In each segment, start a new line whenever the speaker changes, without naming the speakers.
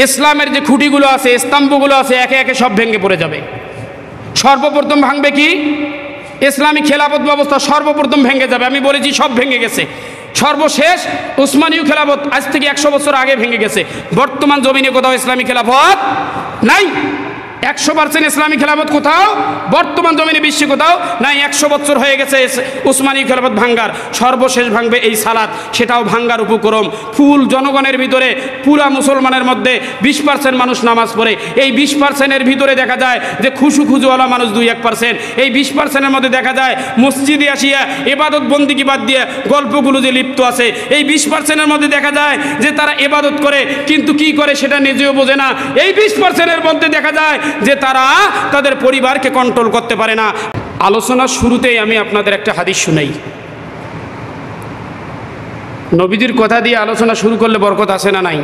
ইসলামের যে খুঁটিগুলো আছে, স্তম্ভগুলো আছে, একে একে সব ভেঙে পড়ে যাবে। সর্বপ্রথম ভাঙবে কি? ইসলামী খেলাফত ব্যবস্থা সর্বপ্রথম ভেঙে যাবে। আমি বলেছি সব ভেঙে গেছে। সর্বশেষ উসমানীয় খেলাফত আজ থেকে 100 বছর আগে ভেঙে গেছে। বর্তমান জমিনে কোথাও ইসলামী খেলাফত নাই। 100% ইসলামী খেলাফত কোথাও বর্তমান জমিনে বিশ্বে কোথাও নাই। 100 বছর হয়ে গেছে উসমানী খেলাফত ভাঙ্গার। সর্বশেষ ভাঙবে এই সালাত, সেটাও ভাঙ্গার উপক্রম। ফুল জনগণের ভিতরে, পুরা মুসলমানের মধ্যে 20% মানুষ নামাজ পড়ে। এই 20%-এর ভিতরে দেখা যায় যে খুশুওয়ালা মানুষ 2-1%। এই 20%-এর মধ্যে দেখা যায় মসজিদে আসিয়া ইবাদত বন্দিগি বাদ দিয়ে গল্পগুলো যে লিপ্ত আছে। এই 20%-এর মধ্যে দেখা যায় যে তারা ইবাদত করে, কিন্তু কি করে সেটা নিজেও বোঝে না। এই 20%-এর মধ্যে দেখা যায় যে তারা তাদের পরিবারকে কন্ট্রোল করতে পারে না। আলোচনার শুরুতেই আমি আপনাদের একটা হাদিস শুনাই। নবীজির কথা দিয়ে আলোচনা শুরু করলে বরকত আছে না নাই?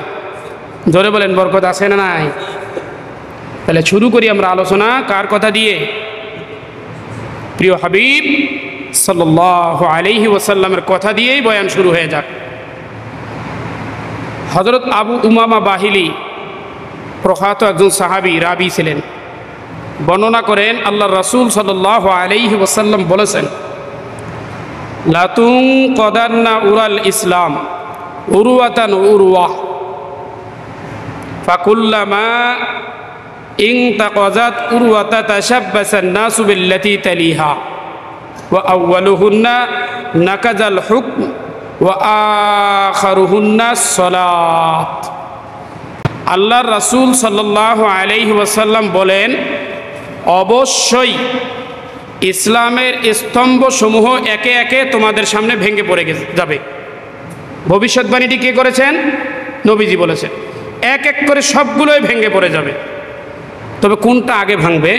জোরে বলেন, বরকত আছে না নাই? তাহলে শুরু করি আমরা আলোচনা কার কথা দিয়ে? প্রিয় হাবিব সাল্লাল্লাহু আলাইহি ওয়াসাল্লামের কথা দিয়েই বয়ান শুরু হয়ে যাক। হযরত আবু উমামা বাহিলি প্রখ্যাত একজন সাহাবী রাবি ছিলেন। বর্ণনা করেন আল্লাহর রাসূল সাল্লাল্লাহু আলাইহি ওয়াসাল্লাম বলেছেন, লা তুনকাদান্না উরাল ইসলাম উরওয়াতান উরওয়া ফাকুল্লামা ইনতাকাযাত উরওয়াতা তাশাব্বাসান নাসু বিল্লাতী তালিহা ওয়া আউয়ালুহুন্না নাকাযাল হুকম ওয়া আখিরুহুন্না সালাত। আল্লাহর রাসূল সাল্লাল্লাহু আলাইহি ওয়াসাল্লাম বলেন, অবশ্যই ইসলামের স্তম্ভসমূহ একে একে তোমাদের সামনে ভেঙে পড়ে যাবে। ভবিষ্যৎবাণীটি কে করেছেন? নবীজি বলেছেন। এক এক করে সবগুলোই ভেঙে পড়ে যাবে। তবে কোনটা আগে ভাঙবে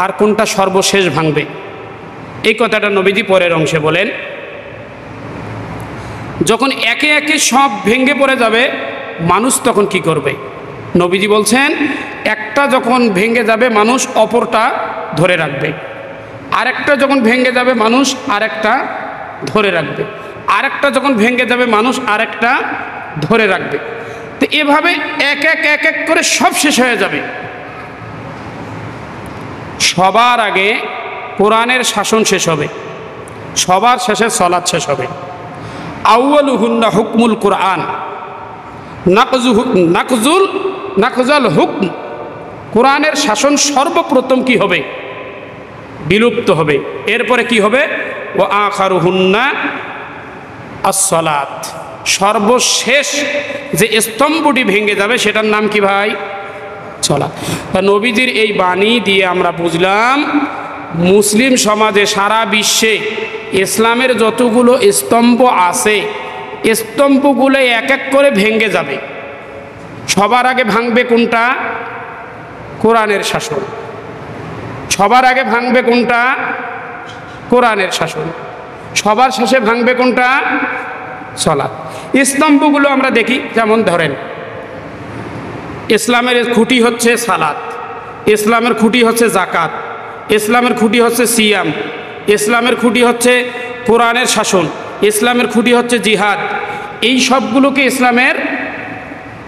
আর কোনটা সর্বশেষ ভাঙবে, এই কথাটা নবীজি পরের অংশে বলেন। যখন একে একে সব ভেঙে পড়ে যাবে, মানুষ তখন কি করবে? নবীজি বলছেন, একটা যখন ভেঙে যাবে মানুষ অপরটা ধরে রাখবে, আরেকটা যখন ভেঙে যাবে মানুষ আরেকটা ধরে রাখবে, আরেকটা যখন ভেঙে যাবে মানুষ আরেকটা ধরে রাখবে। তো এভাবে এক এক করে সব শেষ হয়ে যাবে। সবার আগে কোরআনের শাসন শেষ হবে, সবার শেষে সালাত শেষ হবে। আউয়ালুহুন্না হুকমুল কোরআন নাকজাল হুকম। কোরআনের শাসন সর্বপ্রথম কি হবে? বিলুপ্ত হবে। এরপরে কি হবে? ওয়া আখিরুহুন্না as-সালাত। সর্বশেষ যে স্তম্ভটি ভেঙে যাবে সেটার নাম কি ভাই? সালাত। তা নবীজির এই বাণী দিয়ে আমরা বুঝলাম, মুসলিম সমাজে সারা বিশ্বে ইসলামের যতগুলো স্তম্ভ আছে, স্তম্ভগুলো এক এক করে ভেঙে যাবে। সবার আগে ভাঙবে কোনটা? কোরআনের শাসন। সবার আগে ভাঙবে কোনটা? কোরআনের শাসন। সবার শেষে ভাঙবে কোনটা? সালাত। স্তম্ভগুলো আমরা দেখি, যেমন ধরেন ইসলামের খুঁটি হচ্ছে সালাত, ইসলামের খুঁটি হচ্ছে যাকাত, ইসলামের খুঁটি হচ্ছে সিয়াম, ইসলামের খুঁটি হচ্ছে কোরআনের শাসন, ইসলামের খুঁটি হচ্ছে জিহাদ। এই সবগুলোকে ইসলামের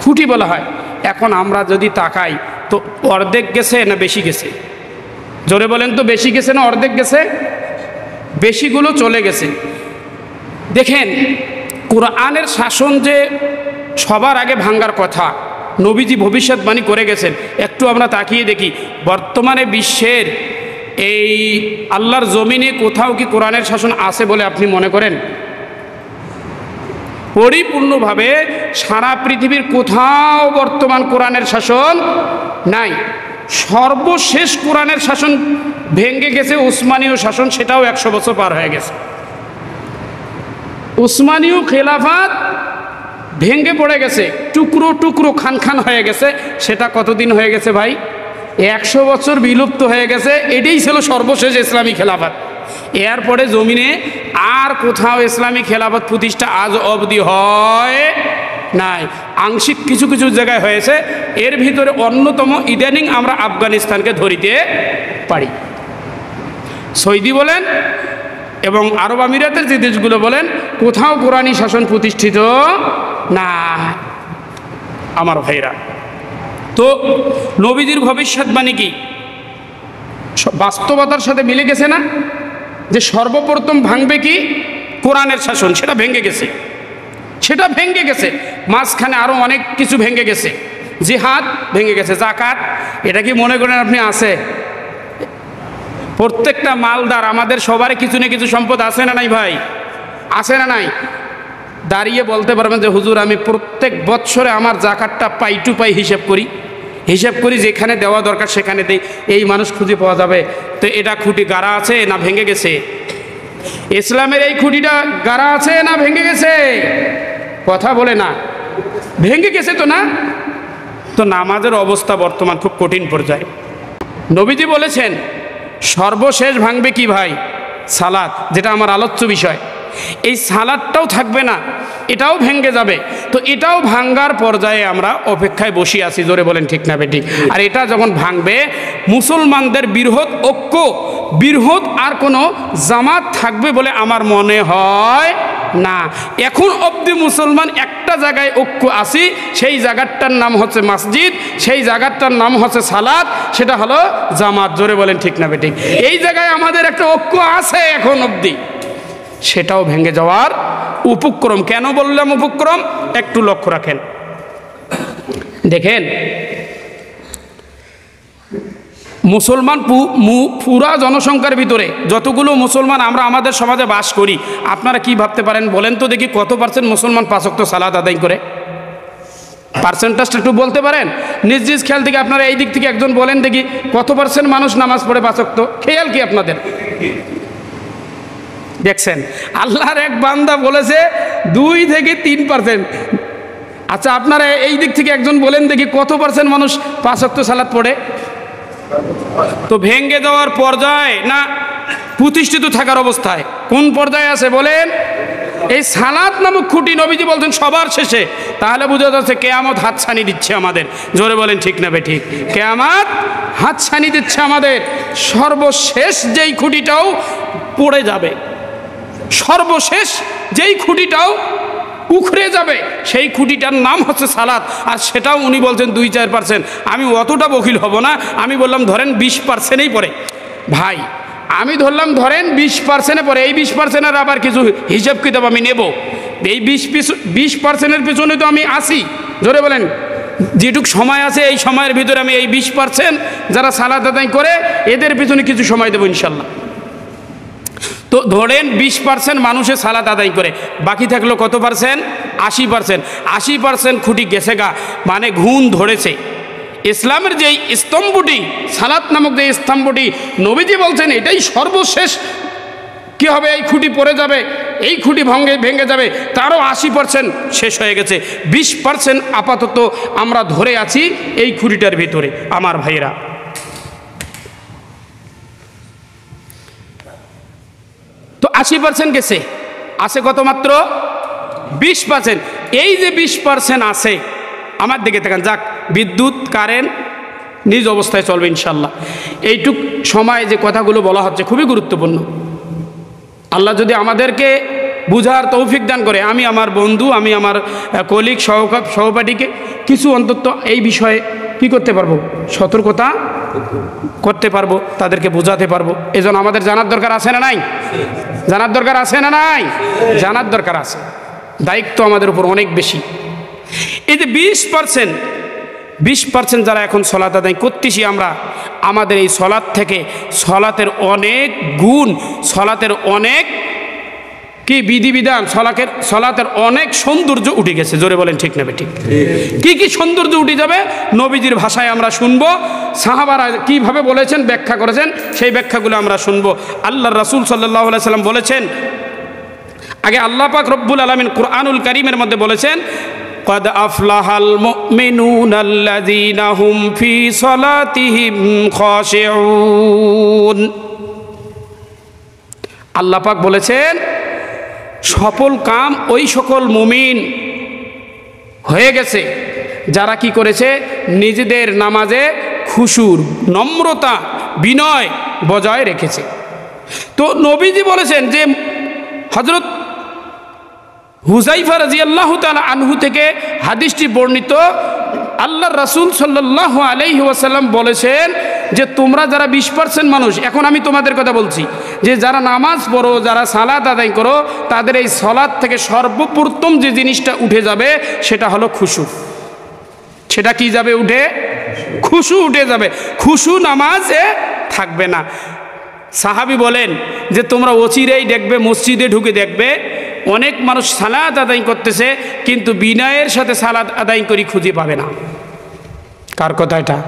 খুঁটি বলা হয়। এখন আমরা যদি তাকাই তো অর্ধেক গেছে না বেশি গেছে? জোরে বলেন তো, বেশি গেছে না অর্ধেক গেছে? বেশিগুলো চলে গেছে। দেখেন, কোরআনের শাসন যে সবার আগে ভাঙ্গার কথা নবীজি ভবিষ্যৎবাণী করে গেছেন। একটু আমরা তাকিয়ে দেখি, বর্তমানে বিশ্বের এই আল্লাহর জমিনে কোথাও কি কোরআনের শাসন আছে বলে আপনি মনে করেন? পরিপূর্ণভাবে সারা পৃথিবীর কোথাও বর্তমান কোরআনের শাসন নাই। সর্বশেষ কোরআনের শাসন ভেঙে গেছে উসমানীয় শাসন, সেটাও 100 বছর পার হয়ে গেছে। উসমানীয় খেলাফত ভেঙে পড়ে গেছে, টুকরো টুকরো খান খান হয়ে গেছে। সেটা কতদিন হয়ে গেছে ভাই? 100 বছর বিলুপ্ত হয়ে গেছে। এটাই ছিল সর্বশেষ ইসলামী খেলাফত। এরপরে জমিনে আর কোথাও ইসলামী খেলাফত প্রতিষ্ঠা আজ অবধি হয় নাই। আংশিক কিছু কিছু জায়গায় হয়েছে। এর ভিতরে অন্যতম ইদানিং আমরা আফগানিস্তানকে ধরিতে পারি। সৌদি বলেন এবং আরব আমিরাতের যে দেশগুলো বলেন, কোথাও কোরআনী শাসন প্রতিষ্ঠিত না। আমার ভাইরা, তো নবীজির ভবিষ্যৎবাণী কি বাস্তবতার সাথে মিলে গেছে না? যে সর্বপ্রথম ভাঙবে কি কোরআনের শাসন, সেটা ভেঙে গেছে, সেটা ভেঙে গেছে। মাঝখানে আরও অনেক কিছু ভেঙে গেছে, জিহাদ ভেঙে গেছে, জাকাত, এটা কি মনে করেন আপনি আছে? প্রত্যেকটা মালদার আমাদের সবারই কিছু না কিছু সম্পদ আছে না নাই ভাই? আছে না নাই? দাঁড়িয়ে বলতে পারবেন যে হুজুর আমি প্রত্যেক বৎসরে আমার জাকাতটা পাই টু পাই হিসেব করি, যেখানে দেওয়া দরকার সেখানে দেই, এই মানুষ খুঁজে পাওয়া যাবে? তো এটা খুঁটি গাড়া আছে না ভেঙে গেছে? ইসলামের এই খুঁটিটা গাড়া আছে না ভেঙে গেছে? কথা বলে না, ভেঙে গেছে তো না? তো নামাজের অবস্থা বর্তমান খুব কঠিন পর্যায়ে। নবীজি বলেছেন সর্বশেষ ভাঙবে কি ভাই? সালাত, যেটা আমার আলোচ্য বিষয়। এই সালাতটাও থাকবে না, এটাও ভেঙে যাবে। তো এটাও ভাঙ্গার পর্যায়ে আমরা অপেক্ষায় বসে আছি, জোরে বলেন ঠিক না বেঠিক? আর এটা যখন ভাঙবে, মুসলমানদের বৃহৎ ঐক্য, বৃহৎ আর কোনো জামাত থাকবে বলে আমার মনে হয় না। এখন অবধি মুসলমান একটা জায়গায় ঐক্য আছি, সেই জায়গাটার নাম হচ্ছে মসজিদ, সেই জায়গাটার নাম হচ্ছে সালাত, সেটা হলো জামাত। জোরে বলেন ঠিক না বেঠিক? এই জায়গায় আমাদের একটা ঐক্য আছে এখন অবধি, সেটাও ভেঙে যাওয়ার উপক্রম। কেন বললাম উপক্রম? একটু লক্ষ্য রাখেন, দেখেন মুসলমান পুরা জনসংখ্যার ভিতরে যতগুলো মুসলমান আমরা আমাদের সমাজে বাস করি, আপনারা কি ভাবতে পারেন বলেন তো দেখি, কত পার্সেন্ট মুসলমান পাঁচ ওয়াক্ত সালাত আদায় করে? পার্সেন্টেজটা একটু বলতে পারেন? নিজ নিজ খেয়াল থেকে আপনারা এই দিক থেকে একজন বলেন দেখি, কত পার্সেন্ট মানুষ নামাজ পড়ে পাঁচ ওয়াক্ত? খেয়াল কি আপনাদের? দেখছেন, আল্লাহর এক বান্দা বলেছে 2 থেকে 3%। আচ্ছা আপনারা এই দিক থেকে একজন বলেন দেখি, কত পার্সেন্ট মানুষ পাঁচ ওয়াক্ত সালাত পড়ে? তো ভেঙে দেওয়ার পর্যায়ে না প্রতিষ্ঠিত থাকার অবস্থায়? কোন পর্যায়ে আছে বলেন? এই সালাত নামক খুঁটি নবীজি বলছেন সবার শেষে। তাহলে বোঝা যাচ্ছে কেয়ামত হাতছানি দিচ্ছে আমাদের। জোরে বলেন ঠিক না বেঠিক? কেয়ামত হাতছানি দিচ্ছে আমাদের। সর্বশেষ যেই খুঁটিটাও পড়ে যাবে, সর্বশেষ যেই খুঁটিটাও উখড়ে যাবে, সেই খুঁটিটার নাম হচ্ছে সালাত। আর সেটাও উনি বলছেন 2-4%। আমি অতটা বকিল হব না, আমি বললাম ধরেন 20%ই পড়ে। ভাই আমি ধরলাম ধরেন 20%-এ পড়ে, এই 20%-এর আবার কিছু হিসাব কিতাব আমি নেব। এই 20%-এর পিছনে তো আমি আসি। জোরে বলেন, যেটুক সময় আছে এই সময়ের ভিতরে আমি এই 20% যারা সালাত আদায় করে এদের পিছনে কিছু সময় দেবো ইনশাল্লাহ। তো ধরেন 20% মানুষে সালাত আদায় করে, বাকি থাকলো কত পার্সেন্ট? 80%। 80% খুঁটি গেছে গা, মানে ঘুণ ধরেছে। ইসলামের যেই স্তম্ভটি, সালাত নামক যে স্তম্ভটি, নবীজি বলছেন এটাই সর্বশেষ কি হবে, এই খুঁটি পড়ে যাবে, এই খুঁটি ভেঙে যাবে। তারও 80% শেষ হয়ে গেছে, 20% আপাতত আমরা ধরে আছি এই খুঁটিটার ভিতরে। আমার ভাইরা, তো 80% গেছে, আছে কত? মাত্র 20%। এই যে 20% আছে, আমার দিকে দেখেন, যাক বিদ্যুৎ কারেন্ট নিজ অবস্থায় চলবে ইনশাল্লাহ। এইটুক সময় যে কথাগুলো বলা হচ্ছে খুবই গুরুত্বপূর্ণ। আল্লাহ যদি আমাদেরকে বুঝার তৌফিক দান করে, আমি আমার বন্ধু, আমি আমার কলিগ সহপাঠীকে কিছু অন্তত এই বিষয়ে কি করতে পারবো, সতর্কতা করতে পারবো, তাদেরকে বোঝাতে পারবো। এজন্য আমাদের জানার দরকার আছে না নাই? জানার দরকার আছে না নাই? জানার দরকার আছে, দায়িত্ব আমাদের উপর অনেক বেশি। এই যে 20% যারা এখন সলাত আদায় করতেছি আমরা, আমাদের এই সলাত থেকে সলাতের অনেক গুণ, সলাতের অনেক কি বিধিবিধান, সলাতের অনেক সৌন্দর্য উঠে গেছে। জোরে বলেন ঠিক না ঠিক? কি কি সৌন্দর্য উঠে যাবে নবীজির ভাষায় আমরা শুনবো, সাহাবারা কিভাবে বলেছেন, ব্যাখ্যা করেছেন, সেই ব্যাখ্যাগুলো আমরা শুনবো। আল্লাহর রাসূল সাল্লাল্লাহু আলাইহি সাল্লাম বলেছেন, আগে আল্লাহ পাক রব্বুল আলামিন কুরআনুল কারীমের মধ্যে বলেছেন, قد أفلح المؤمنون الذين هم في صلاتهم خاشعون। আল্লাহ পাক বলেছেন সফল কাম ওই সকল মুমিন হয়ে গেছে যারা কি করেছে, নিজেদের নামাজে খুশুর, নম্রতা, বিনয় বজায় রেখেছে। তো নবীজি বলেছেন যে হযরত হুযায়ফা রাদিয়াল্লাহু তাআলা আনহু থেকে হাদিসটি বর্ণিত, আল্লাহ রাসূল সাল্লাল্লাহু আলাইহি ওয়াসাল্লাম বলেছেন যে তোমরা যারা 20% মানুষ, এখন আমি তোমাদের কথা বলছি, যে যারা নামাজ পড়ো, যারা সালাত আদায় করো, তাদের এই সালাত থেকে সর্বপ্রথম যে জিনিসটা উঠে যাবে সেটা হলো খুশু। সেটা কি যাবে উঠে? খুশু উঠে যাবে। খুশু নামাজে থাকবে না। সাহাবী বলেন যে তোমরা অচিরেই দেখবে, মসজিদে ঢুকে দেখবে অনেক মানুষ সালাত আদায় করতেছে কিন্তু বিনয়ের সাথে সালাত আদায় করি খুঁজে পাবে না। কার কথা এটা?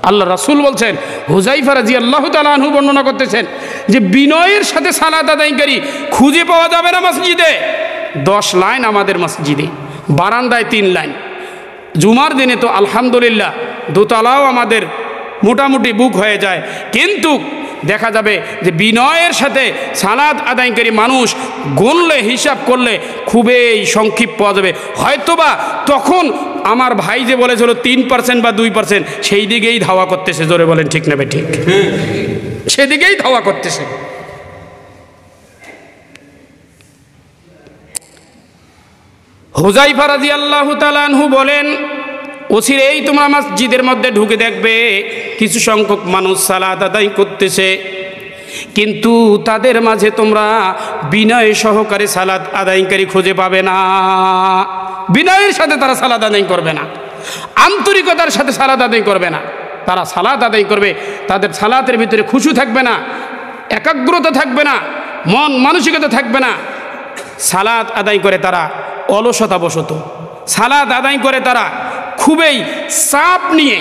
আল্লাহ রাসূল বলছেন, হুযায়ফা রাদিয়াল্লাহু তাআলা আনহু বর্ণনা করতেছেন যে বিনয়ের সাথে সালাত আদায়কারী খুঁজে পাওয়া যাবে না মসজিদে। 10 লাইন আমাদের মসজিদে, বারান্দায় 3 লাইন, জুমার দিনে তো আলহামদুলিল্লাহ দোতলাও আমাদের মোটামুটি বুক হয়ে যায়, কিন্তু দেখা যাবে যে বিনয়ের সাথে সালাত আদায়কারী মানুষ গুনলে, হিসাব করলে খুবই সংক্ষিপ্ত পাওয়া যাবে। হয়তোবা তখন আমার ভাই যে বলেছিল 3% বা 2%, সেই দিকেই ধাওয়া করতেছে। জোরে বলেন ঠিক নেবে ঠিক? সেদিকেই ধাওয়া করতেছে। হুযায়ফা রাদিয়াল্লাহু তাআলা আনহু বলেন, অচিরেই তোমরা মসজিদের মধ্যে ঢুকে দেখবে কিছু সংখ্যক মানুষ সালাত আদায় করতেছে, কিন্তু তাদের মাঝে তোমরা বিনয় সহকারে সালাত আদায়কারী খুঁজে পাবে না। বিনয়ের সাথে তারা সালাত আদায় করবে না, আন্তরিকতার সাথে সালাত আদায় করবে না। তারা সালাত আদায় করবে, তাদের সালাতের ভিতরে খুশু থাকবে না, একাগ্রতা থাকবে না, মন মানসিকতা থাকবে না। সালাত আদায় করে তারা অলসতাবশত, সালাত আদায় করে তারা খুবই চাপ নিয়ে,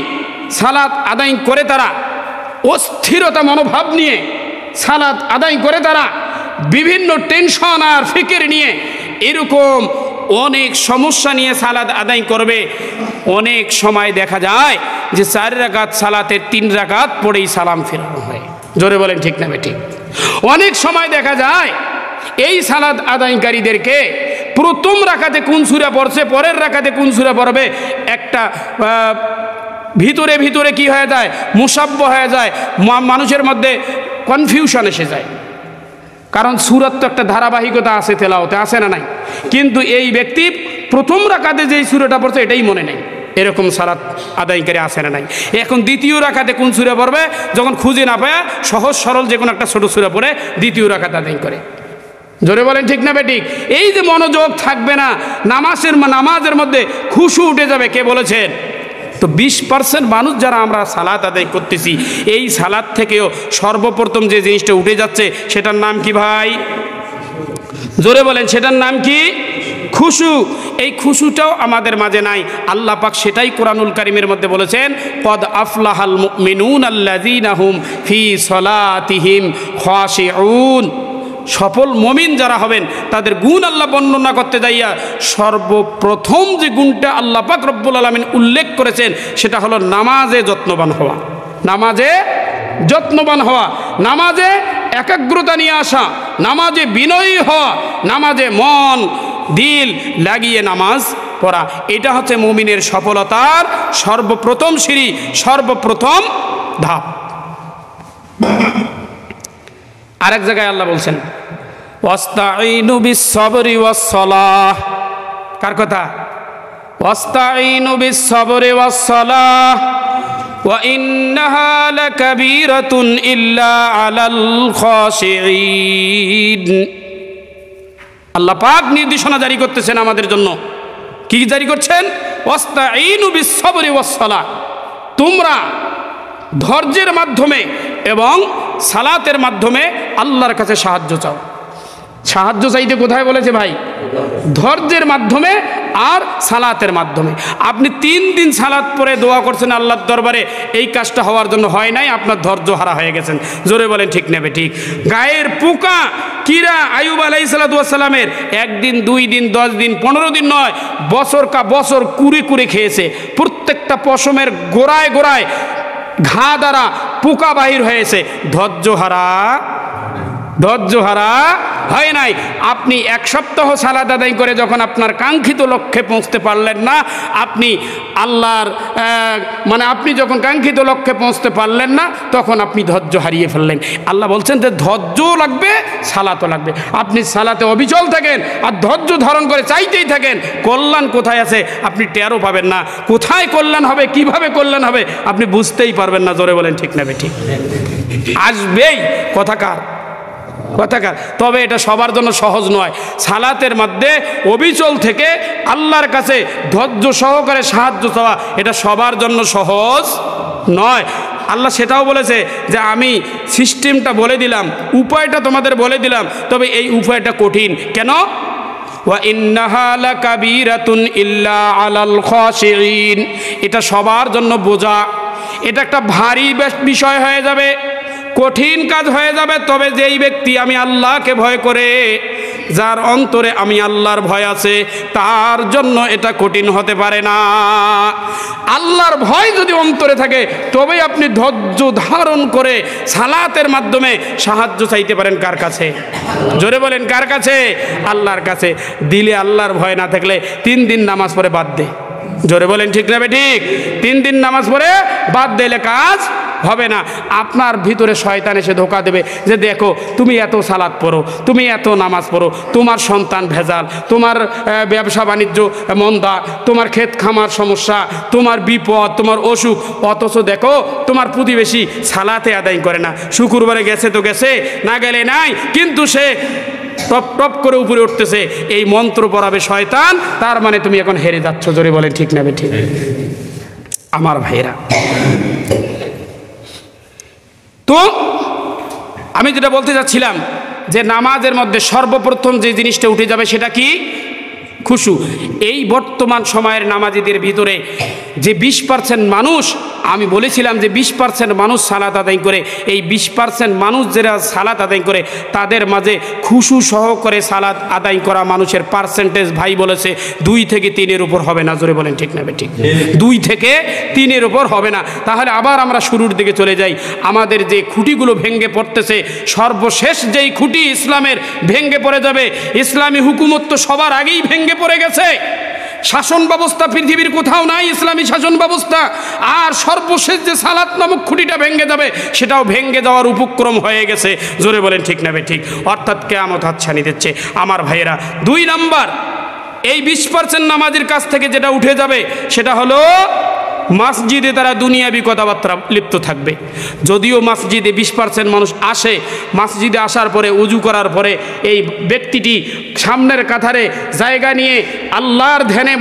সালাত আদায় করে তারা অস্থিরতা মনোভাব নিয়ে, সালাত আদায় করে তারা বিভিন্ন টেনশন আর ফিকির নিয়ে, এরকম অনেক সমস্যা নিয়ে সালাত আদায় করবে। অনেক সময় দেখা যায় যে 4 রাকাত সালাতের 3 রাকাত পড়েই সালাম ফেরানো হয়। জোরে বলেন ঠিক না ঠিক? অনেক সময় দেখা যায় এই সালাত আদায়কারীদেরকে প্রথম রাকাতে কোন সূরা পড়ছে, পরের রাকাতে কোন সূরা পড়বে, একটা ভিতরে ভিতরে কি হয়ে যায়, মুসাব্ব হয়ে যায়, মানুষের মধ্যে কনফিউশন এসে যায়। কারণ সূরার তো একটা ধারাবাহিকতা আছে, তেলাওয়াতে আছে না নাই? কিন্তু এই ব্যক্তি প্রথম রাকাতে যেই সূরাটা পড়ছে এটাই মনে নেই, এরকম সালাত আদায়কারী আছে না নাই? এখন দ্বিতীয় রাকাতে কোন সূরা পড়বে যখন খুঁজে না পায়, সহজ সরল যে কোনো একটা ছোট সূরা পড়ে দ্বিতীয় রাকাত আদায় করে। জোরে বলেন ঠিক না বেঠিক? এই যে মনোযোগ থাকবে না, নামাজের মধ্যে খুশু উঠে যাবে। কে বলেছেন? তো 20% মানুষ যারা আমরা সালাত আদায় করতেছি, এই সালাত থেকেও সর্বপ্রথম যে জিনিসটা উঠে যাচ্ছে সেটার নাম কি ভাই? জোরে বলেন, সেটার নাম কি? খুশু। এই খুশুটাও আমাদের মাঝে নাই। আল্লাহ পাক সেটাই কোরআনুল কারীমের মধ্যে বলেছেন, কদ আফলাহাল মুমিনুনা আল্লাযীনা হুম ফি সলাতিহিম খাশিউন। সফল মুমিন যারা হবেন তাদের গুণ আল্লাহ বর্ণনা করতে যাইয়া সর্বপ্রথম যে গুণটা আল্লাহ পাক রব্বুল আলামিন উল্লেখ করেছেন সেটা হলো নামাজে যত্নবান হওয়া। নামাজে যত্নবান হওয়া, নামাজে একাগ্রতা নিয়ে আসা, নামাজে বিনয়ী হওয়া, নামাজে মন দিল লাগিয়ে নামাজ পড়া। এটা হচ্ছে মুমিনের সফলতার সর্বপ্রথম সিঁড়ি, সর্বপ্রথম ধাপ। আরেক জায়গায় আল্লাহ বলছেন, ওয়াস্তাঈনু বিস-সাবরি ওয়াস-সালাহ। কার কথা? ওয়াস্তাঈনু বিস-সাবরি ওয়াস-সালাহ ওয়া ইন্নাহা লাকাবীরাতুন ইল্লা আলাল খাশিঈন। আল্লাহ পাক নির্দেশনা জারি করতেছেন আমাদের জন্য। কি জারি করছেন? ওয়াস্তাঈনু বিস-সাবরি ওয়াস-সালাহ। তোমরা ধৈর্যের মাধ্যমে এবং সালাতের মাধ্যমে আল্লাহর কাছে সাহায্য চাও। সাহায্য চাইতে কোথায় বলেছে ভাই? ধৈর্যের মাধ্যমে আর সালাতের মাধ্যমে। আপনি 3 দিন সালাত পরে দোয়া করছেন আল্লাহর দরবারে, এই কাজটা হওয়ার জন্য হয় নাই, আপনার ধৈর্য হারা হয়ে গেছেন। জোরে বলেন ঠিক নেবে ঠিক? গায়ের পোকা কিরা আইয়ুব আলাইহিস সালামের 1 দিন 2 দিন 10 দিন 15 দিন নয়, বছর কা বছর কুরে কুরে খেয়েছে। প্রত্যেকটা পশমের গোড়ায় গোড়ায় ঘা দ্বারা পোকা বাহির হয়েছে, ধৈর্য হারা ধৈর্য হারা হয় নাই। আপনি এক সপ্তাহ সালাত আদায় করে যখন আপনার কাঙ্ক্ষিত লক্ষ্যে পৌঁছতে পারলেন না, আপনি আল্লাহর মানে আপনি যখন কাঙ্ক্ষিত লক্ষ্যে পৌঁছতে পারলেন না, তখন আপনি ধৈর্য হারিয়ে ফেললেন। আল্লাহ বলছেন যে ধৈর্যও লাগবে, সালাতও লাগবে। আপনি সালাতে অবিচল থাকেন আর ধৈর্য ধারণ করে চাইতেই থাকেন, কল্যাণ কোথায় আছে আপনি টেরও পাবেন না। কোথায় কল্যাণ হবে, কিভাবে কল্যাণ হবে আপনি বুঝতেই পারবেন না। জোরে বলেন ঠিক না ঠিক? আসবেই, কথাকার। তবে এটা সবার জন্য সহজ নয়। সালাতের মধ্যে অবিচল থেকে আল্লাহর কাছে ধৈর্য সহকারে সাহায্য চাওয়া, এটা সবার জন্য সহজ নয়। আল্লাহ সেটাও বলেছে যে আমি সিস্টেমটা বলে দিলাম, উপায়টা তোমাদের বলে দিলাম, তবে এই উপায়টা কঠিন। কেন? ওয়া ইন্নাহা লাকাবীরাতুন ইল্লা আলাল খাশিঈন, এটা সবার জন্য বোঝা, এটা একটা ভারী বিষয় হয়ে যাবে, কঠিন কাজ হয়ে যাবে। তবে যেই ব্যক্তি আমি আল্লাহকে ভয় করে, যার অন্তরে আমি আল্লাহর ভয় আছে, তার জন্য এটা কঠিন হতে পারে না। আল্লাহর ভয় যদি অন্তরে থাকে তবেই আপনি ধৈর্য ধারণ করে সালাতের মাধ্যমে সাহায্য চাইতে পারেন। কার কাছে? জোরে বলেন কার কাছে? আল্লাহর কাছে। দিলে আল্লাহর ভয় না থাকলে 3 দিন নামাজ পড়ে বাদ দে। জোরে বলেন ঠিক না ঠিক? 3 দিন নামাজ পড়ে বাদ দিলে কাজ হবে না। আপনার ভিতরে শয়তান এসে ধোঁকা দেবে যে দেখো তুমি এত সালাত পড়ো, তুমি এত নামাজ পড়ো, তোমার সন্তান ভেজাল, তোমার ব্যবসা বাণিজ্য মন্দা, তোমার ক্ষেত খামার সমস্যা, তোমার বিপদ, তোমার অসুখ, অথচ দেখো তোমার প্রতিবেশী সালাতে আদায় করে না। শুক্রবারে গেছে তো গেছে, না গেলে নাই, কিন্তু সে টপ টপ করে উপরে উঠতেছে। এই মন্ত্র পড়াবে শয়তান, তার মানে তুমি এখন হেরে যাচ্ছ। জোরে বলেন ঠিক না ঠিক? আমার ভাইরা, তো আমি যেটা বলতে চাচ্ছিলাম যে নামাজের মধ্যে সর্বপ্রথম যে জিনিসটা উঠে যাবে সেটা কি? খুশু। এই বর্তমান সময়ের নামাজিদের ভিতরে যে 20% মানুষ, আমি বলেছিলাম যে 20% মানুষ সালাত আদায় করে, এই 20% মানুষ যারা সালাত আদায় করে তাদের মাঝে খুশু সহকারে সালাত আদায় করা মানুষের পার্সেন্টেজ ভাই বলেছে 2 থেকে 3-এর উপর হবে না। জোরে বলেন ঠিক না ঠিক? 2 থেকে 3-এর উপর হবে না। তাহলে আবার আমরা শুরুর দিকে চলে যাই। আমাদের যে খুঁটিগুলো ভেঙে পড়তেছে, সর্বশেষ যেই খুঁটি ইসলামের ভেঙে পড়ে যাবে, ইসলামী হুকুমত তো সবার আগেই ভেঙে পড়ে গেছে। শাসন ব্যবস্থা পৃথিবীর কোথাও নাই ইসলামী শাসন ব্যবস্থা। আর সর্বশেষ যে সালাত নামক খুঁটিটা ভেঙে যাবে, সেটাও ভেঙে যাওয়ার উপক্রম হয়ে গেছে। জোরে বলেন ঠিক না ঠিক? অর্থাৎ কিয়ামত হাতছানি দিচ্ছে। আমার ভাইয়েরা, 2 নাম্বার এই 20% নামাজের কাছ থেকে যেটা উঠে যাবে সেটা হলো মসজিদে তারা দুনিয়াবি কথাবার্তা লিপ্ত থাকবে। যদিও মসজিদে 20% মানুষ আসে, মসজিদে আসার পরে উজু করার পরে এই ব্যক্তিটি সামনের কাতারে জায়গা নিয়ে আল্লাহর ধ্যানে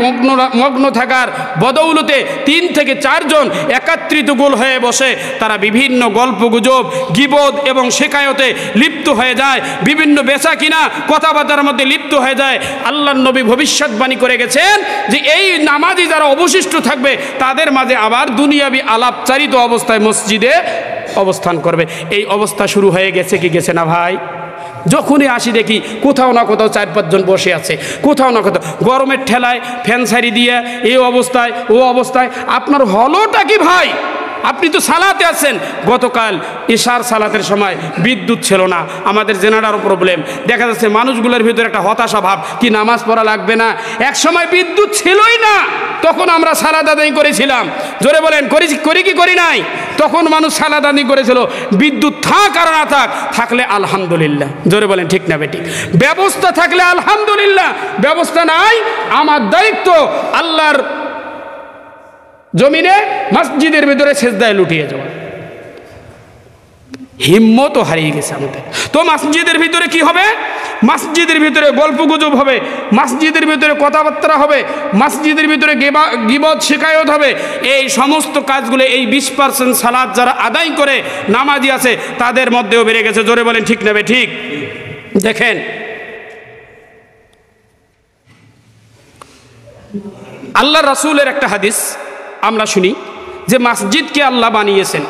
মগ্ন থাকার বদৌলতে 3 থেকে 4 জন একত্রিত গোল হয়ে বসে তারা বিভিন্ন গল্পগুজব, গীবত এবং শেখায়তে লিপ্ত হয়ে যায়, বিভিন্ন বেচা কিনা কথাবার্তার মধ্যে লিপ্ত হয়ে যায়। আল্লাহর নবী ভবিষ্যৎবাণী করে গেছেন যে এই নামাজি যারা অবশিষ্ট থাকবে তাদের মাঝে আবার দুনিয়াবি আলাপচারিত অবস্থায় মসজিদে অবস্থান করবে। এই অবস্থা শুরু হয়ে গেছে কি গেছে না ভাই? যখনই আসি দেখি কোথাও না কোথাও 4-5 জন বসে আছে, কোথাও না কোথাও গরমের ঠেলায় ফ্যান সারি দিয়ে এই অবস্থায় ও অবস্থায়। আপনার হলোটা কি ভাই? আপনি তো সালাতে আছেন। গতকাল ইশার সালাতের সময় বিদ্যুৎ ছিল না, আমাদের জেনারেটর প্রবলেম। দেখা যাচ্ছে মানুষগুলোর ভিতরে একটা হতাশা ভাব, কি নামাজ পড়া লাগবে না? এক সময় বিদ্যুৎ ছিলই না, তখন আমরা সালাত আদায় করেছিলাম। জোরে বলেন করি কি করি নাই? তখন মানুষ সালাত আদায় করেছিল। বিদ্যুৎ থাক আর না থাক, থাকলে আলহামদুলিল্লাহ। জোরে বলেন ঠিক না বেটি? ব্যবস্থা থাকলে আলহামদুলিল্লাহ, ব্যবস্থা নাই আমার দায়িত্ব আল্লাহর জমিনে মসজিদের ভিতরে সেজদায় লুটিয়ে যাওয়া। হিম্মতও হারিয়ে গেছে আমাদের। তো মসজিদের ভিতরে কি হবে? মসজিদের ভিতরে গল্পগুজব হবে, মসজিদের ভিতরে কথাবার্তা হবে, মসজিদের ভিতরে গীবত শিকায়ত হবে। এই সমস্ত কাজগুলো এই 20% সালাত যারা আদায় করে নামাজি আছে তাদের মধ্যেও বেড়ে গেছে। জোরে বলেন ঠিক নেবে ঠিক? দেখেন আল্লাহ রাসূলের একটা হাদিস আমরা শুনি যে মসজিদকে আল্লাহ বানিয়েছেন,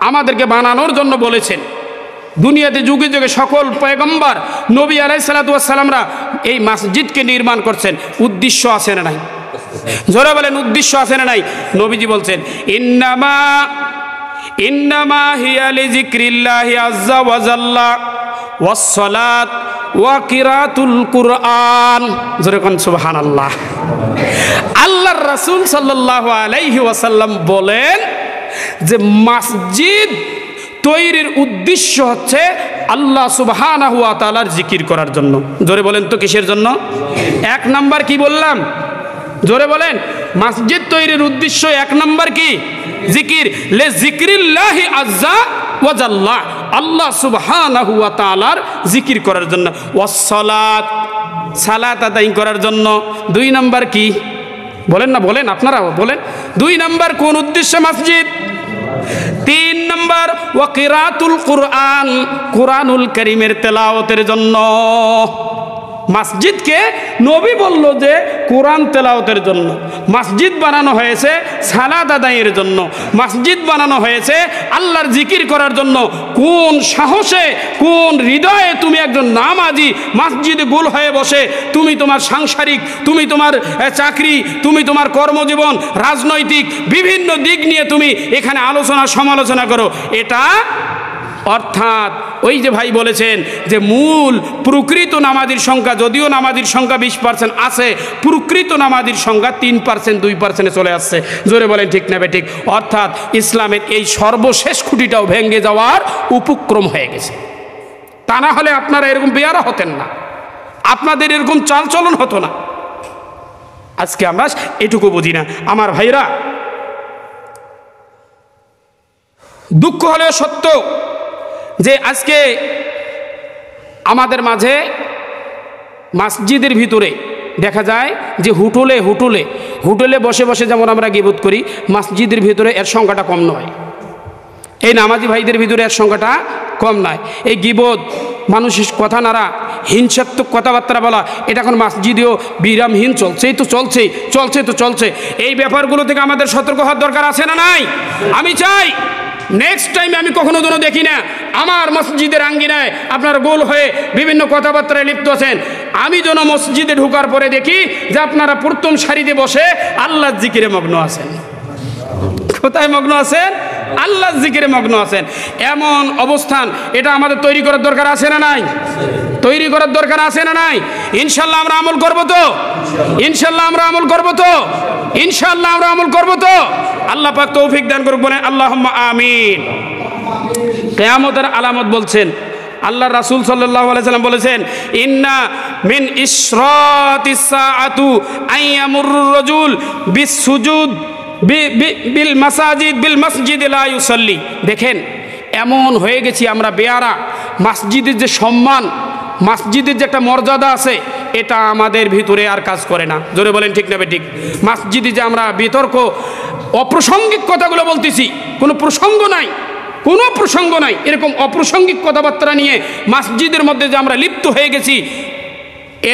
আমাদেরকে বানানোর জন্য বলেছেন। দুনিয়াতে যুগে যুগে সকল পয়গম্বর নবী আলাইহিস সালাতু ওয়াস সালামরা এই মসজিদকে নির্মাণ করছেন। উদ্দেশ্য আছে না নাই? জোরে বলেন উদ্দেশ্য আছে না নাই? নবীজি বলছেন ইন্নামা হিয়া লিযিকরিল্লাহি আযজা ওয়া জাল্লা ওয়াস-সালাত ওয়া কিরাতুল কুরআন। জোরে কোন সুবহানাল্লাহ। আল্লাহর রাসূল সাল্লাল্লাহু আলাইহি ওয়াসাল্লাম বলেন যে মসজিদ তৈরির উদ্দেশ্য হচ্ছে আল্লাহ সুবহানাহু ওয়া তাআলার জিকির করার জন্য। জোরে বলেন তো কিসের জন্য? এক নাম্বার কি বললাম? জোরে বলেন। মসজিদ তৈরির উদ্দেশ্য এক নাম্বার কি? জিকির। লে জিক্রিল্লাহি আযজা ওয়া জাল্লা, আল্লাহ সুবহানাহু ওয়া তাআলার জিকির করার জন্য। ওয়াস-সালাত, সালাত আদায় করার জন্য। দুই নাম্বার কি বলেন না? বলেন, আপনারাও বলেন। দুই নাম্বার কোন উদ্দেশ্যে মসজিদ? তিন নাম্বার ওয়া কিরাতুল কুরআন, কুরআনুল কারীমের তেলাওয়াতের জন্য। মসজিদকে নবী বলল যে কোরআন তেলাওয়াতের জন্য। মসজিদ বানানো হয়েছে সালাত আদায়ের জন্য। মসজিদ বানানো হয়েছে আল্লাহর জিকির করার জন্য। কোন সাহসে, কোন হৃদয়ে তুমি একজন নামাজি মসজিদে গোল হয়ে বসে তুমি তোমার সাংসারিক, তুমি তোমার চাকরি, তুমি তোমার কর্মজীবন, রাজনৈতিক বিভিন্ন দিক নিয়ে তুমি এখানে আলোচনা সমালোচনা করো? এটা অর্থাৎ ওই যে ভাই বলেছেন যে মূল প্রকৃত নামাজির সংখ্যা, যদিও নামাজির সংখ্যা 20% আছে, প্রকৃত নামাজির সংখ্যা 3%, 2%-এ চলে আসছে। জোরে বলেন ঠিক না বেঠিক? অর্থাৎ ইসলামের এই সর্বশেষ খুঁটিটাও ভেঙে যাওয়ার উপক্রম হয়ে গেছে। তা না হলে আপনারা এরকম বেয়ারা হতেন না, আপনাদের এরকম চালচলন হতো না। আজকে আমরা এটুকু বুঝি না। আমার ভাইরা, দুঃখ হলেও সত্য যে আজকে আমাদের মাঝে মসজিদের ভিতরে দেখা যায় যে হুটলে বসে বসে যেমন আমরা গীবত করি, মসজিদের ভিতরে এর সংখ্যাটা কম নয়। এই নামাজি ভাইদের ভিতরে এর সংখ্যাটা কম নয়। এই গীবত, মানুষের কথা নাড়া, হিংসাত্মক কথাবার্তা বলা, এটা এখন মসজিদেও বিরামহীন চলছে। এই ব্যাপারগুলো থেকে আমাদের সতর্ক হওয়ার দরকার আছে না নাই? আমি চাই নেক্সট টাইমে আমি কখনো যেন দেখি না আমার মসজিদের আঙ্গিনায় আপনারা গোল হয়ে বিভিন্ন কথাবার্তায় লিপ্ত আছেন। আমি যেন মসজিদে ঢোকার পরে দেখি যে আপনারা প্রথম সারিতে বসে আল্লাহর জিকিরে মগ্ন আছেন। কোথায় মগ্ন আছেন? আল্লাহর জিকিরে মগ্ন আছেন। এমন অবস্থান এটা আমাদের তৈরি করার দরকার আছে না নাই? তৈরি করার দরকার আছে না নাই? ইনশাল্লাহ আমরা আমল করব তো? ইনশাল্লাহ আমরা আমল করব তো? ইনশাল্লাহ আমরা আমল করব তো? আল্লাহ পাক তৌফিক দান করুক, বলেন আল্লাহুম্মা আমিন। কিয়ামতের আলামত বলছেন আল্লাহ রাসূল সাল্লাল্লাহু আলাইহি সাল্লাম বলেছেন, ইন্না মিন ইশরাতিস সাআতু আইয়ামুর রাজুল বিসসুজুদ বিল মসজিদে লা ইউসাল্লি। দেখেন, এমন হয়ে গেছি আমরা বেয়ারা। মসজিদের যে সম্মান, মসজিদের যে একটা মর্যাদা আছে, এটা আমাদের ভিতরে আর কাজ করে না। জোরে বলেন ঠিক না বেঠিক? মসজিদে যে আমরা বিতর্ক, অপ্রাসঙ্গিক কথাগুলো বলতেছি, কোনো প্রসঙ্গ নাই, এরকম অপ্রাসঙ্গিক কথাবার্তা নিয়ে মসজিদের মধ্যে যে আমরা লিপ্ত হয়ে গেছি,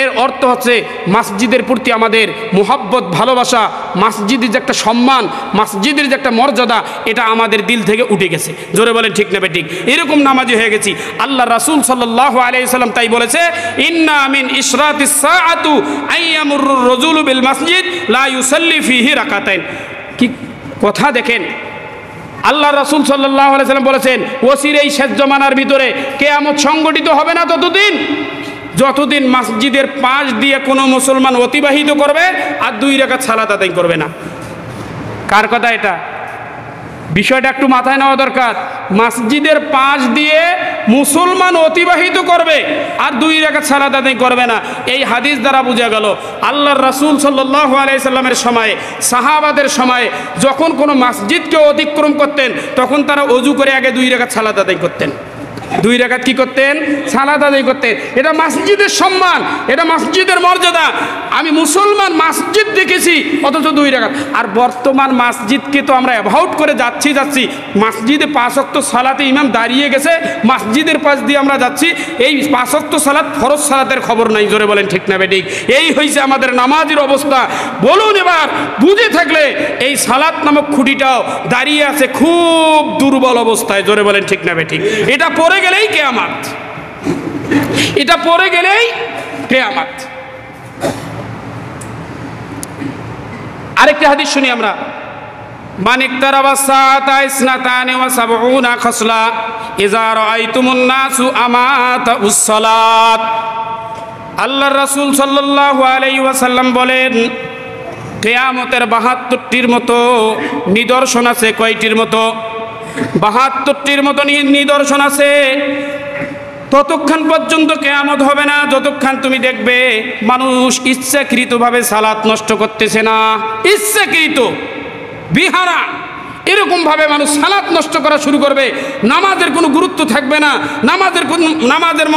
এর অর্থ হচ্ছে মসজিদের প্রতি আমাদের মোহাব্বত, ভালোবাসা, মসজিদের যে একটা সম্মান, মসজিদের যে একটা মর্যাদা, এটা আমাদের দিল থেকে উঠে গেছে। জোরে বলেন ঠিক না বেঠিক? এরকম নামাজি হয়ে গেছি। আল্লাহ রাসূল সাল্লাল্লাহু আলাইহি সাল্লাম তাই বলেছে, ইন্না মিন ইশরাতিস সাআতু আইয়ামুর রাজুলু বিল মসজিদ লা ইউসাল্লি ফিহি রাকাতাইন। কি কথা দেখেন! আল্লাহ রাসূল সাল্লাল্লাহু আলাইহি সাল্লাম বলেছেন, ওসিরেই শেষ জমানার ভিতরে কিয়ামত সংগঠিত হবে না যতদিন মসজিদের পাশ দিয়ে কোনো মুসলমান অতিবাহিত করবে আর 2 রাকাত সালাত আদায় করবে না। কার কথা এটা? বিষয়টা একটু মাথায় নেওয়া দরকার। মসজিদের পাশ দিয়ে মুসলমান অতিবাহিত করবে আর 2 রাকাত সালাত আদায় করবে না। এই হাদিস দ্বারা বোঝা গেল আল্লাহর রাসূল সাল্লাল্লাহু আলাইহি সাল্লামের সময়ে, সাহাবাদের সময়ে যখন কোনো মসজিদকে অতিক্রম করতেন, তখন তারা ওযু করে আগে 2 রাকাত সালাত আদায় করতেন। 2 রাকাত কি করতেন? সালাত আদায় করতেন। এটা মসজিদের সম্মান, এটা মসজিদের মর্যাদা। আমি মুসলমান মসজিদ দেখেছি অথচ 2 রাকাত। আর বর্তমান মসজিদকে তো আমরা অ্যাভয়েড করে যাচ্ছি। মসজিদে 5 ওয়াক্ত সালাতে ইমাম দাঁড়িয়ে গেছে, মসজিদের পাশ দিয়ে আমরা যাচ্ছি। এই 5 ওয়াক্ত সালাত, ফরজ সালাতের খবর নাই। জোরে বলেন ঠিক না বেঠিক? এই হয়েছে আমাদের নামাজের অবস্থা। বলুন এবার, বুঝে থাকলে এই সালাত নামক খুঁটিটাও দাঁড়িয়ে আছে খুব দুর্বল অবস্থায়। জোরে বলেন ঠিক না বেঠিক? এটা পরে গেলেই কিয়ামত, এটা পরে গেলেই কিয়ামত। আরেকটা হাদিস শুনি আমরা, মান ইকতারাবা সাআতা ইসনাতানি ওয়া সাবউনা খাসলা ইযা রাআইতুমুন নাসু আমাতাউস সালাত। আল্লাহর রাসূল সাল্লাল্লাহু আলাইহি ওয়াসাল্লাম বলেন, কিয়ামতের ৭২টির মতো নিদর্শন আছে। কয়টির মতো? ৭২টির মতো নিদর্শন আছে। ততক্ষণ পর্যন্ত কিয়ামত হবে না যতক্ষণ তুমি দেখবে মানুষ ইচ্ছাকৃতভাবে সালাত নষ্ট করতেছে না। ইচ্ছাকৃত বিহারা এরকমভাবে মানুষ সালাত নষ্ট করা শুরু করবে, নামাজের কোনো গুরুত্ব থাকবে না, নামাজের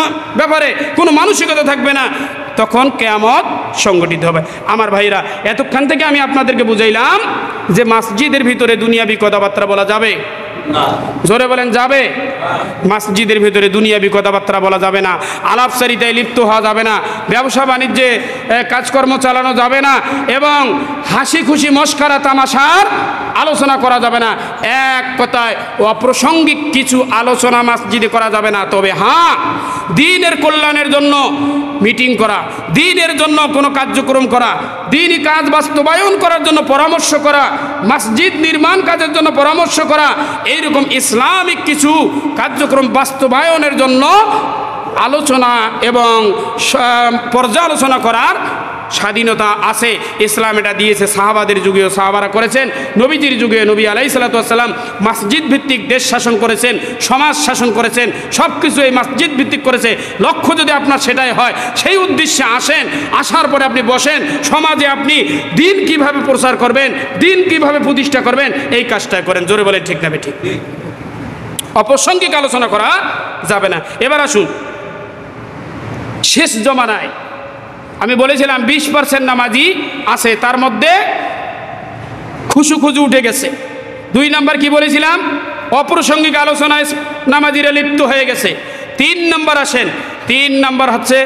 ব্যাপারে কোনো মানসিকতা থাকবে না, তখন কিয়ামত সংগঠিত হবে। আমার ভাইরা, এতক্ষণ থেকে আমি আপনাদেরকে বুঝাইলাম যে মসজিদের ভিতরে দুনিয়াবি কথাবার্তা বলা যাবে না। জোরে বলেন, যাবে? মসজিদের ভিতরে দুনিয়াবি কথাবার্তা বলা যাবে না, আলাপচারিতায় লিপ্ত হওয়া যাবে না, ব্যবসা বাণিজ্যে কাজকর্ম চালানো যাবে না, এবং হাসি খুশি মস্করা তামাশার আলোচনা করা যাবে না। এক কথায় অপ্রাসঙ্গিক কিছু আলোচনা মসজিদে করা যাবে না। তবে হ্যাঁ, দ্বীনের কল্যাণের জন্য মিটিং করা, দ্বীনের জন্য কোনো কার্যক্রম করা, দ্বীনি কাজ বাস্তবায়ন করার জন্য পরামর্শ করা, মসজিদ নির্মাণ কাজের জন্য পরামর্শ করা, এইরকম ইসলামিক কিছু কার্যক্রম বাস্তবায়নের জন্য আলোচনা এবং পর্যালোচনা করার স্বাধীনতা আছে। ইসলাম এটা দিয়েছে। সাহাবাদের যুগেও সাহাবারা করেছেন, নবীজির যুগে নবী আলাইহিস সালাতু ওয়াস সালাম মসজিদ ভিত্তিক দেশ শাসন করেছেন, সমাজ শাসন করেছেন, সব কিছু এই মসজিদ ভিত্তিক করেছে। লক্ষ্য যদি আপনার সেটাই হয়, সেই উদ্দেশ্যে আসেন, আসার পরে আপনি বসেন, সমাজে আপনি দ্বীন কিভাবে প্রচার করবেন, দ্বীন কিভাবে প্রতিষ্ঠা করবেন, এই কাজটা করেন। জোরে বলেন ঠিক না ঠিক? অপ্রাসঙ্গিক আলোচনা করা যাবে না। এবার আসুন, শেষ জমানায় আমি বলেছিলাম 20% নামাজি আছে, তার মধ্যে খুশু উঠে গেছে। 2 নাম্বার কি বলেছিলাম? অপ্রাসঙ্গিক আলোচনায় নামাজিরা লিপ্ত হয়ে গেছে। 3 নাম্বার আসেন, 3 নাম্বার হচ্ছে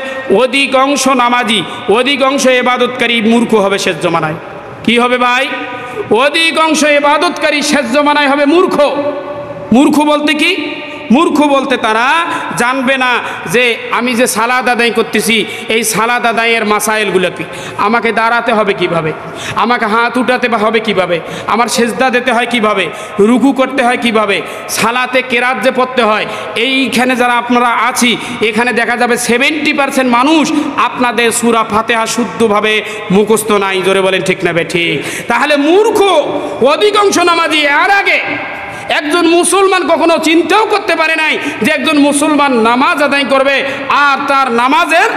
অধিকাংশ নামাজি, অধিকাংশ ইবাদতকারী মূর্খ হবে শেষ জমানায়। কি হবে ভাই? অধিকাংশ ইবাদতকারী শেষ জমানায় হবে মূর্খ। মূর্খ বলতে কি? মূর্খ বলতে তারা জানবে না যে আমি যে সালাত আদায় করতেছি, এই সালাত আদায়ের মাসাইলগুলো কি, আমাকে দাঁড়াতে হবে কিভাবে, আমাকে হাত উঠাতে হবে কিভাবে, আমার সেজদা দিতে হয় কিভাবে, রুকু করতে হয় কিভাবে, সালাতে কেরাত যে পড়তে হয়। এইখানে যারা আপনারা আছি, এখানে দেখা যাবে 70% মানুষ আপনাদের সূরা ফাতিহা শুদ্ধভাবে মুখস্থ নাই। জোরে বলেন ঠিক না ঠিক? তাহলে মূর্খ অধিকাংশ নামাজি। এর আগে একজন মুসলমান কখনো চিন্তাও করতে পারে নাই যে একজন মুসলমান নামাজ আদায় করবে আর তার নামাজের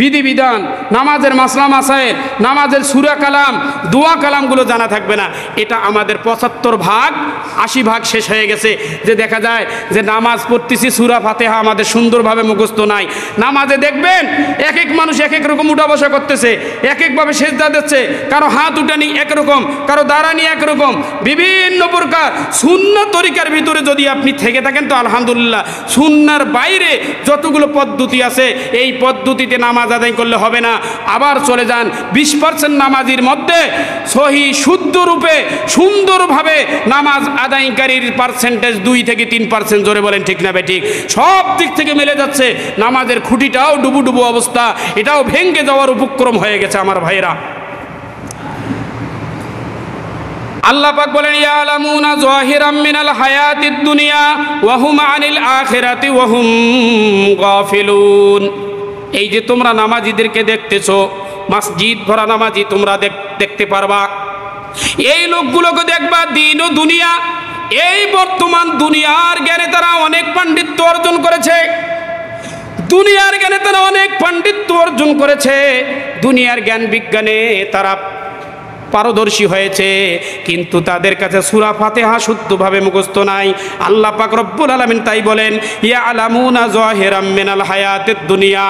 বিধিবিধান, নামাজের মাসলা মাসাইল, নামাজের সূরা কালাম, দোয়া কালামগুলো জানা থাকবে না। এটা আমাদের 75-80 শেষ হয়ে গেছে। যে দেখা যায় যে নামাজ পড়তেছি, সূরা ফাতিহা আমাদের সুন্দরভাবে মুখস্থ নাই। নামাজে দেখবেন এক এক মানুষ এক এক রকম উঠা বসা করতেছে, এক একভাবে সেজদা দিচ্ছে, কারো হাত উঠানি একরকম, কারো দাঁড়ানি একরকম, বিভিন্ন প্রকার। সুন্নাহ তরিকার ভিতরে যদি আপনি থেকে থাকেন তো আলহামদুলিল্লাহ, সুন্নাহর বাইরে যতগুলো পদ্ধতি আছে এই পদ্ধতিতে নামাজ আদায় করলে হবে না। আবার চলে যান 20% নামাজির মধ্যে সহি শুদ্ধ রূপে সুন্দরভাবে নামাজ আদায়কারীর পার্সেন্টেজ 2-3%। জোরে বলেন ঠিক না ঠিক? সব দিক থেকে মিলে যাচ্ছে। নামাজের খুঁটিটাও ডুবু অবস্থা, এটাও ভেঙে যাওয়ার উপক্রম হয়ে গেছে আমার ভাইরা। আল্লাহ পাক বলেন, ইয়ালামুনা যাহিরাম মিনাল হায়াতিদ দুনিয়া ওয়া হুম আনিল আখিরাতি ওয়া হুম গাফিলুন। এই যে তোমরা নামাজিদেরকে দেখতেছো, মসজিদ ভরা নামাজি তোমরা দেখতে পারবা। এই লোকগুলোকে দেখবা দিন ও দুনিয়া, এই বর্তমান দুনিয়ার জ্ঞানে তারা অনেক পাণ্ডিত্য অর্জন করেছে, দুনিয়ার জ্ঞানে তারা অনেক পাণ্ডিত্য অর্জন করেছে, দুনিয়ার জ্ঞান বিজ্ঞানে তারা পারদর্শী হয়েছে, কিন্তু তাদের কাছে সূরা ফাতিহা শুদ্ধভাবে মুখস্থ নাই। আল্লাহ পাক রব্বুল আলামিন তাই বলেন, ইয়ালামুনা যাহিরাম মিনাল হায়াতিদ দুনিয়া।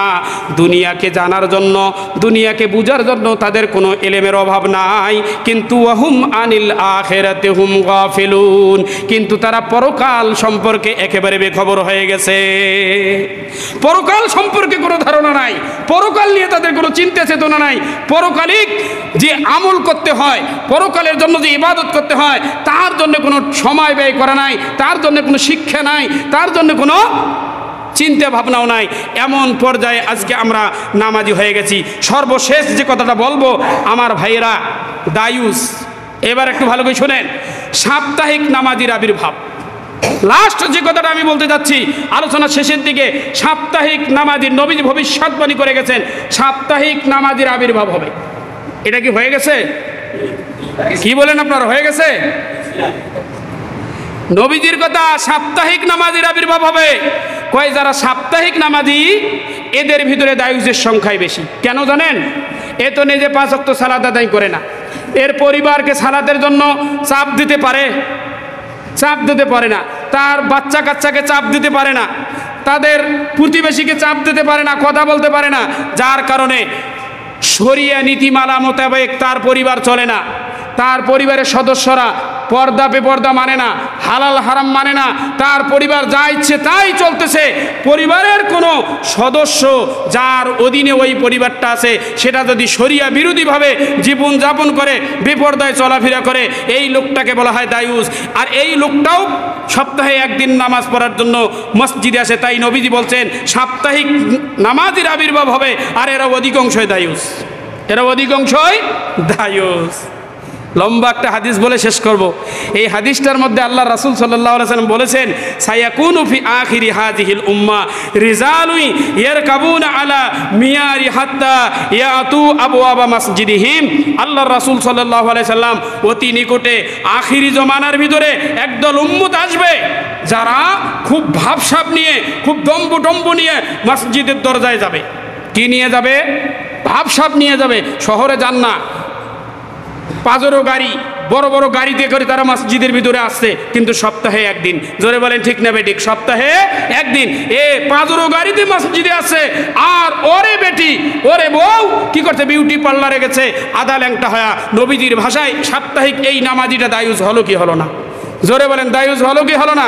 দুনিয়াকে জানার জন্য, দুনিয়াকে বুঝার জন্য তাদের কোনো ইলমের অভাব নাই, কিন্তু ওয়াহুম আনিল আখিরাতি হুম গাফিলুন। কিন্তু তারা পরকাল সম্পর্কে একেবারে বেখবর হয়ে গেছে। পরকাল সম্পর্কে কোনো ধারণা নাই, পরকাল নিয়ে তাদের কোনো চিন্তা চেতনা নাই। পরকালিক যে আমল করতে হয়, পরকালের জন্য যে ইবাদত করতে হয়, তার জন্য কোনো সময় ব্যয় করা নাই, তার জন্য কোনো শিক্ষা নাই, তার জন্য কোনো চিন্তা ভাবনাও নাই। এমন পর্যায়ে আজকে আমরা নামাজি হয়ে গেছি। সর্বশেষ যে কথাটা বলবো আমার ভাইয়েরা, দায়ুস, এবার একটু ভালো করে শোনেন। সাপ্তাহিক নামাজির আবির্ভাব, লাস্ট যে কথাটা আমি বলতে যাচ্ছি আলোচনা শেষের দিকে, সাপ্তাহিক নামাজির নবী ভবিষ্যৎবাণী করে গেছেন সাপ্তাহিক নামাজির আবির্ভাব হবে। এটা কি হয়ে গেছে? কি বলেন আপনারা, হয়ে গেছে? নবীজির কথা, সাপ্তাহিক নামাজির আবির্ভাব হবে। কয় যারা সাপ্তাহিক নামাজি এদের ভিতরে দায়ুসের সংখ্যাই বেশি। কেন জানেন? এ তো নিজে 5 ওয়াক্ত সালাত আদায় করে না, এর পরিবারকে সালাতের জন্য চাপ দিতে পারে? চাপ দিতে পারে না। তার বাচ্চা কাচ্চাকে চাপ দিতে পারে না, তাদের প্রতিবেশীকে চাপ দিতে পারে না, কথা বলতে পারে না। যার কারণে শরিয়া নীতিমালা মোতাবেক তার পরিবার চলে না। তার পরিবারের সদস্যরা পর্দা বেপর্দা মানে না, হালাল হারাম মানে না, তার পরিবার যা ইচ্ছে তাই চলতেছে। পরিবারের কোনো সদস্য যার অধীনে ওই পরিবারটা আছে সেটা যদি শরিয়া বিরোধীভাবে জীবনযাপন করে, বেপর্দায় চলাফেরা করে, এই লোকটাকে বলা হয় দায়ুস। আর এই লোকটাও সপ্তাহে একদিন নামাজ পড়ার জন্য মসজিদে আসে। তাই নবীজি বলছেন সাপ্তাহিক নামাজের আবির্ভাব হবে, আর এরা অধিকাংশই দায়ুস, এরা অধিকাংশই দায়ুস। লম্বা একটা হাদিস বলে শেষ করব। এই হাদিসটার মধ্যে আল্লাহ রাসূল সাল্লাল্লাহু আলাইহি ওয়াসাল্লাম বলেছেন সায়াকুনু ফি আখিরি হাযিহিল উম্মাহ রিজালুন ইয়ারকাবুনা আলা মিয়ারি হাত্তা ইয়াতু আবওয়াবা মসজিদিহিম। আল্লাহর রাসূল সাল্লাল্লাহু আলাইহি সাল্লাম অতি নিকটে আখিরি জমানার ভিতরে একদল উম্মত আসবে যারা খুব ভাবসাব নিয়ে, খুব দম্বটম্ব নিয়ে মসজিদের দরজায় যাবে। কি নিয়ে যাবে? ভাবসাব নিয়ে যাবে। শহরে যান না, পাজরো গাড়ি, বড় বড় গাড়িতে করে তারা মসজিদের ভিতরে আসছে, কিন্তু সপ্তাহে একদিন। জোরে বলেন ঠিক না বেঠিক? সপ্তাহে একদিন এ পাজরো গাড়িতে মসজিদে আসছে। আর ওরে বেটি, ওরে বউ কি করছে? বিউটি পার্লারে গেছে আধা ল্যাংটা হয়া। নবীজির ভাষায় সাপ্তাহিক এই নামাজিটা দায়ুস হলো কি হলো না? জোরে বলেন দায়ুস হলো কি হলো না?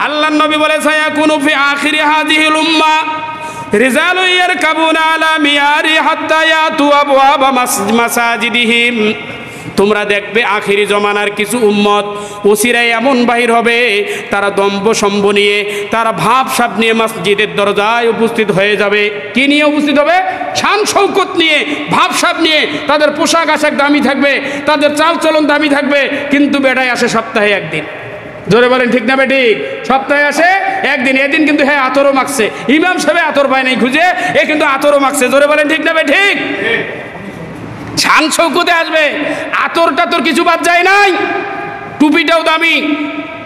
আল্লাহর নবী বলে সায়াকুনু ফি আখিরি হাযিহিল উম্মাহ রিজালু ইয়ারকাবুনা আলা মিয়ারি হাত্তা ইয়াতু আবওয়াবা মাসাজিদিহিম। তোমরা দেখবে আখিরি জমানার কিছু উম্মত ওসিরাই এমন বাহির হবে, তারা দম্ভ সম্ভ নিয়ে, তারা ভাবসাব নিয়ে মসজিদের দরজায় উপস্থিত হয়ে যাবে। কি নিয়ে উপস্থিত হবে? শান শৌকত নিয়ে, ভাবসাব নিয়ে। তাদের পোশাক আশাক দামি থাকবে, তাদের চালচলন দামি থাকবে, কিন্তু বেটায় আসে সপ্তাহে একদিন। জোরে বলেন ঠিক না বেঠিক? সপ্তাহে আসে একদিন। এদিন কিন্তু হ্যাঁ আতরও মাখছে, ইমাম সাহেব আতর পায় নাই খুঁজে, এ কিন্তু আতরও মাখছে। জোরে বলেন ঠিক না বেঠিক? শান শৌকতে আসবে, আতর টাতর কিছু বাদ যায় নাই। টুপিটাও দামি,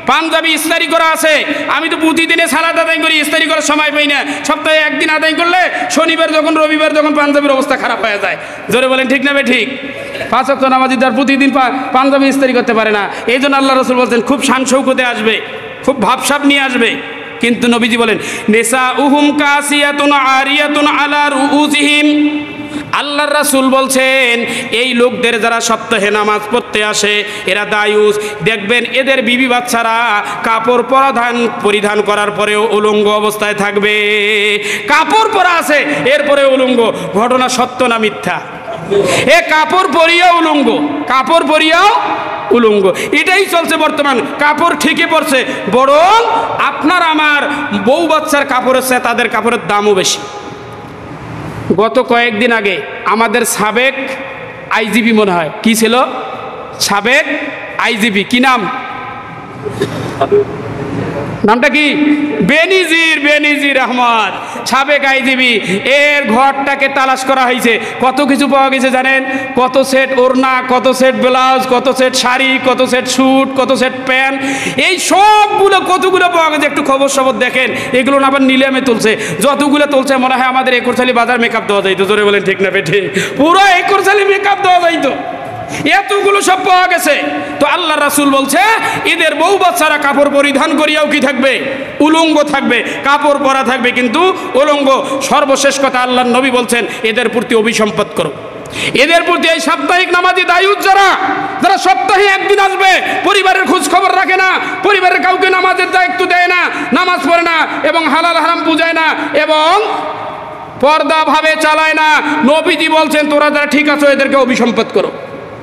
পাঞ্জাবি ইস্তারি করা আছে। আমি তো প্রতিদিনে সালাত আদায় করি, ইস্তারি করার সময় পাই না। সপ্তাহে একদিন আদায় করলে শনিবার যখন রবিবার যখন পাঞ্জাবির অবস্থা খারাপ হয়ে যায়। জোরে বলেন ঠিক না বেঠিক? 5 ওয়াক্ত নামাজি তার প্রতিদিন পাঞ্জাবি ইস্তারি করতে পারে না। এই জন্য আল্লাহ রাসূল বলছেন খুব শান শৌকতে আসবে, খুব ভাবসাব নিয়ে আসবে। কিন্তু নবীজি বলেন নিসাউহুম কাসিয়াতুন আরিয়াতুন আলা রুউসিহিম। আল্লাহর রাসূল বলছেন এই লোকদের যারা সপ্তাহে নামাজ পড়তে আসে এরা দায়ুস। দেখবেন এদের বিবি বাচ্চারা কাপড় পরিধান করার পরেও উলঙ্গ অবস্থায় থাকবে। কাপড় পরা আছে এরপরে উলঙ্গ। ঘটনা সত্য না মিথ্যা? এ কাপড় পরিয়াও উলঙ্গ, কাপড় পরিয়াও উলঙ্গ। এটাই চলছে বর্তমান। কাপড় ঠিকই পড়ছে, বরং আপনার আমার বউ বাচ্চার কাপড়ের চেয়ে তাদের কাপড়ের দামও বেশি। গত কয়েকদিন আগে আমাদের সাবেক আইজিপি, মনে হয় কি ছিল, সাবেক আইজিপি, কি নাম, নামটা কি? বেনিজির আহমদ, সাবেক আইজিপি। এর ঘরটাকে তালাশ করা হয়েছে। কত কিছু পাওয়া গেছে জানেন? কত সেট ওড়না, কত সেট ব্লাউজ, কত সেট শাড়ি, কত সেট স্যুট, কত সেট প্যান্ট, এই সবগুলো কতগুলো পাওয়া গেছে। একটু খবর সবর দেখেন। এগুলো না আবার নিলামে তুলছে। যতগুলো তুলছে মনে হয় আমাদের একরশালি বাজার মেকআপ দেওয়া যাইতো। জোরে বলেন ঠিক না বেঠে? পুরো একরশালি মেকআপ দেওয়া যাইতো। এতগুলো সব পাওয়া গেছে। তো আল্লাহ রাসূল বলছে এদের বউ বাচ্চারা কাপড় পরিধান করিয়াও কি থাকবে? উলঙ্গ থাকবে। কাপড় পরা থাকবে কিন্তু উলঙ্গ। সর্বশেষ কথা আল্লাহর নবী বলছেন এদের প্রতি অভিসম্পাদ করো। এদের প্রতি এই সাপ্তাহিক নামাজি দায়ুস যারা সপ্তাহে একদিন আসবে, পরিবারের খোঁজ খবর রাখে না, পরিবারের কাউকে নামাজের দায়িত্ব দেয় না, নামাজ পড়ে না, এবং হালাল হারাম বুঝায় না, এবং পর্দা ভাবে চালায় না। নবীজি বলছেন তোরা যারা ঠিক আছো এদেরকে অভিসম্পাদ করো।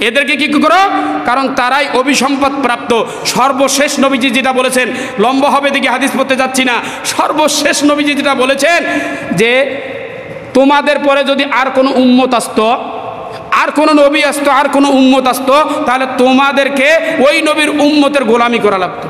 এদেরকে কি করো? কারণ তারাই অভিসম্পদ প্রাপ্ত। সর্বশেষ নবীজি যেটা বলেছেন, লম্বা হবে দেখি হাদিস পড়তে যাচ্ছি না, সর্বশেষ নবীজি যেটা বলেছেন যে তোমাদের পরে যদি আর কোনো উম্মত আসতো, আর কোনো নবী আসতো, আর কোনো উম্মত আসতো, তাহলে তোমাদেরকে ওই নবীর উম্মতের গোলামি করা লাগতো।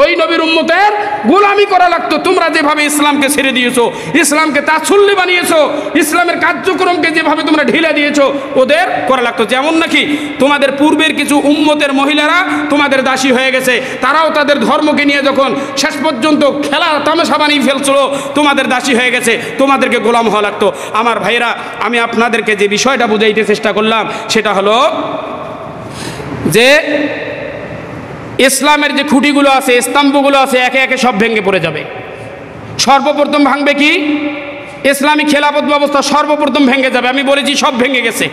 ওই নবীর উম্মতের গোলামি করা লাগতো। তোমরা যেভাবে ইসলামকে ছেড়ে দিয়েছো, ইসলামকে তাচ্ছল্যে বানিয়েছো, ইসলামের কার্যক্রমকে যেভাবে তোমরা ঢিলে দিয়েছো, ওদের করা লাগতো। যেমন নাকি তোমাদের পূর্বের কিছু উম্মতের মহিলারা তোমাদের দাসী হয়ে গেছে, তারাও তাদের ধর্মকে নিয়ে যখন শেষ পর্যন্ত খেলা তামাশা বানিয়ে ফেলছিল, তোমাদের দাসী হয়ে গেছে, তোমাদেরকে গোলাম হওয়া লাগতো। আমার ভাইরা, আমি আপনাদেরকে যে বিষয়টা বুঝাইতে চেষ্টা করলাম সেটা হলো যে ইসলামের যে খুঁটিগুলো আছে, স্তম্ভগুলো আছে, একে একে সব ভেঙে পড়ে যাবে। সর্বপ্রথম ভাঙবে কি? ইসলামী খেলাফত ব্যবস্থা সর্বপ্রথম ভেঙে যাবে। আমি বলেছি সব ভেঙে গেছে।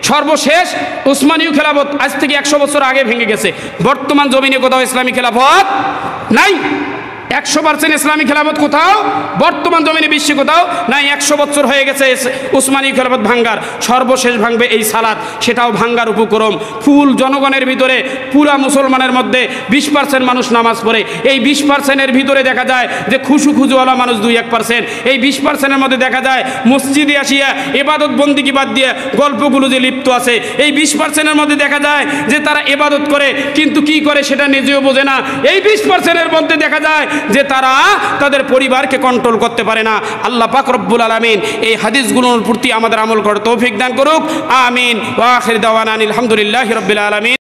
সর্বশেষ উসমানীয় খেলাফত আজ থেকে 100 বছর আগে ভেঙে গেছে। বর্তমান জমিনে কোথাও ইসলামী খেলাফত নাই। 100% ইসলামী খেলাফত কোথাও বর্তমান জমিনে বিশ্বে কোথাও নাই। 100 বছর হয়ে গেছে উসমানী খেলাফত ভাঙ্গার। সর্বশেষ ভাঙবে এই সালাত, সেটাও ভাঙ্গার উপক্রম। ফুল জনগণের ভিতরে, পুরা মুসলমানের মধ্যে 20% মানুষ নামাজ পড়ে। এই 20%-এর ভিতরে দেখা যায় যে খুশুওয়ালা মানুষ 2-1%। এই 20%-এর মধ্যে দেখা যায় মসজিদে আসিয়া ইবাদত বন্দিগি বাদ দিয়ে গল্পগুলো যে লিপ্ত আছে। এই 20%-এর মধ্যে দেখা যায় যে তারা ইবাদত করে, কিন্তু কি করে সেটা নিজেও বোঝে না। এই 20%-এর মধ্যে দেখা যায় যে তারা তাদের পরিবারকে কন্ট্রোল করতে পারে না। আল্লাহ পাক রব্বুল আলামিন এই হাদিসগুলোর প্রতি আমাদের আমল করার তৌফিক দান করুক। আমিন। ওয়া আখির দাওয়ানা আলহামদুলিল্লাহি রাব্বিল আলামিন।